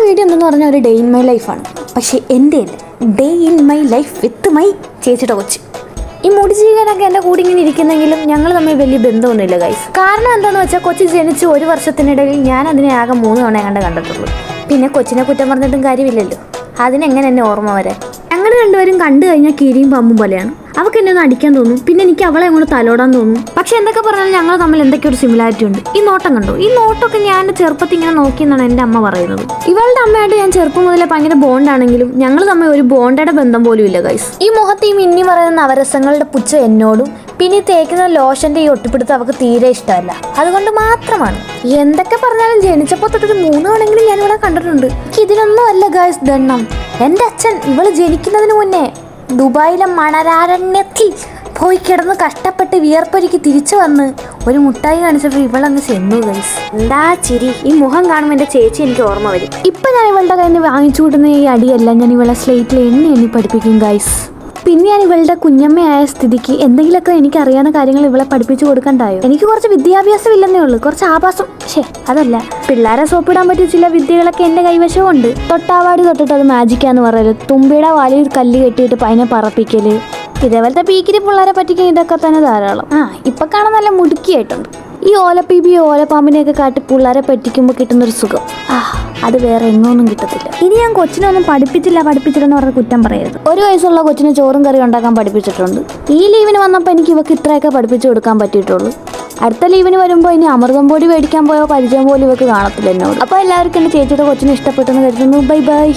Video എന്തെന്ന് പറഞ്ഞാൽ ഒരു ഡേ ഇൻ മൈ ലൈഫാണ്. പക്ഷേ എൻ്റെ day in my life with my ചേച്ചിയുടെ കൊച്ച്. ഈ മുടി ചെയ്യാനൊക്കെ എൻ്റെ കൂടെ ഇങ്ങനെ ഇരിക്കുന്നെങ്കിലും ഞങ്ങൾ തമ്മിൽ വലിയ ബന്ധമൊന്നുമില്ല ഗൈസ്. കാരണം എന്താണെന്ന് വെച്ചാൽ കൊച്ച് ജനിച്ച് 1 വർഷത്തിനിടയിൽ ഞാൻ അതിനെ ആകെ 3 തവണ കണ്ടിട്ടുള്ളൂ. പിന്നെ കൊച്ചിനെ കുറ്റം പറഞ്ഞിട്ടും കാര്യമില്ലല്ലോ, അതിനെങ്ങനെ എന്നെ ഓർമ്മ വരാൻ. ഞങ്ങൾ രണ്ടുപേരും കണ്ടു കഴിഞ്ഞാൽ കീരിയും പാമ്പും പോലെയാണ്. അവൾക്ക് എന്നെ ഒന്ന് അടിക്കാൻ തോന്നും, പിന്നെ എനിക്ക് അവളെ അങ്ങോട്ട് തലോടാൻ തോന്നും. പക്ഷെ എന്തൊക്കെ പറഞ്ഞാലും ഞങ്ങൾ തമ്മിൽ എന്തൊക്കെ ഒരു സിമിലാരിറ്റി ഉണ്ട്. ഈ നോട്ടം കണ്ടോ? ഈ നോട്ടമൊക്കെ ഞാൻ എൻ്റെ ചെറുപ്പത്തിൽ ഇങ്ങനെ നോക്കിയെന്നാണ് എൻ്റെ അമ്മ പറയുന്നത്. ഇവളുടെ അമ്മയായിട്ട് ഞാൻ ചെറുപ്പം മുതലേ ഭയങ്കര ബോണ്ടാണെങ്കിലും ഞങ്ങൾ തമ്മിൽ ഒരു ബോണ്ടയുടെ ബന്ധം പോലും ഇല്ല ഗൈസ്. ഈ മുഖത്ത് ഈ മിന്നി പറയുന്ന നവരസങ്ങളുടെ പുച്ഛം എന്നോടും പിന്നെ ഈ തേക്കുന്ന ലോഷന്റെ ഈ ഒട്ടിപ്പിടുത്തം അവൾക്ക് തീരെ ഇഷ്ടമല്ല. അതുകൊണ്ട് മാത്രമാണ്. എന്തൊക്കെ പറഞ്ഞാലും ജനിച്ചപ്പോൾ തൊട്ടൊരു 3 തവണയെങ്കിലും ഞാനിവിടെ കണ്ടിട്ടുണ്ട്. ഇതിനൊന്നും അല്ല ഗൈസ് ദണ്ണം. എൻ്റെ അച്ഛൻ ഇവള് ജനിക്കുന്നതിന് മുന്നേ ദുബായിലെ മണരാരണ്യത്തിൽ പോയി കിടന്ന് കഷ്ടപ്പെട്ട് വിയർപ്പൊരുക്കി തിരിച്ചു വന്ന് ഒരു മുട്ടായി കാണിച്ചപ്പോൾ ഇവളങ്ങ് ചെന്നു ഗൈസ്. എന്താ ചിരി! ഈ മുഖം കാണുമ്പോൾ എൻ്റെ ചേച്ചി എനിക്ക് ഓർമ്മ വരും. ഇപ്പം ഞാൻ ഇവളുടെ കയ്യിൽ നിന്ന് വാങ്ങിച്ചു കൂട്ടുന്ന ഈ അടിയല്ല, ഞാൻ ഇവളെ സ്ലേറ്റിൽ എണ്ണി പഠിപ്പിക്കും ഗൈസ്. പിന്നെ ഞാൻ ഇവളുടെ കുഞ്ഞമ്മയായ സ്ഥിതിക്ക് എന്തെങ്കിലുമൊക്കെ എനിക്ക് അറിയാവുന്ന കാര്യങ്ങൾ ഇവളെ പഠിപ്പിച്ചു കൊടുക്കണ്ടായോ? എനിക്ക് കുറച്ച് വിദ്യാഭ്യാസം ഇല്ലെന്നേ ഉള്ളൂ, കുറച്ച് ആഭാസം. അതല്ല, പിള്ളേരെ സോപ്പിടാൻ പറ്റിയ ചില വിദ്യകളൊക്കെ എൻ്റെ കൈവശവും ഉണ്ട്. തൊട്ടാവാടി തൊട്ടിട്ട് അത് മാജിക്കാന്ന് പറയല്, തുമ്പിയുടെ വാലിൽ കല്ല് കെട്ടിയിട്ട് അതിനെ പറപ്പിക്കല്, ഇതേപോലത്തെ പീക്കിരി പിള്ളേരെ പറ്റിക്കാൻ ഇതൊക്കെ തന്നെ ധാരാളം. ഇപ്പൊ കാണാൻ നല്ല മുടുക്കിയായിട്ടുണ്ട്. ഈ ഓലപ്പീബി ഓലപ്പാമ്പിനെയൊക്കെ കാട്ടി പിള്ളേരെ പറ്റിക്കുമ്പോൾ കിട്ടുന്നൊരു സുഖം അത് വേറെ എങ്ങൊന്നും കിട്ടത്തില്ല. ഇനി ഞാൻ കൊച്ചിനൊന്നും പഠിപ്പിച്ചില്ലെന്ന് പറഞ്ഞ കുറ്റം പറയരുത്. 1 വയസ്സുള്ള കൊച്ചിന് ചോറും കറി ഉണ്ടാക്കാൻ പഠിപ്പിച്ചിട്ടുണ്ട്. ഈ ലീവിന് വന്നപ്പോൾ എനിക്ക് ഇവക്ക് ഇത്രയൊക്കെ പഠിപ്പിച്ചു കൊടുക്കാൻ പറ്റിയിട്ടുള്ളൂ. അടുത്ത ലീവിന് വരുമ്പോൾ ഇനി അമൃതം പൊടി മേടിക്കാൻ പോയോ പരിചയം പോലും ഇവക്ക് കാണത്തില്ല എന്നോട്. അപ്പോൾ എല്ലാവർക്കും എൻ്റെ ചേച്ചിയുടെ കൊച്ചിനെ ഇഷ്ടപ്പെട്ടെന്ന് കരുതുന്നു. Bye bye.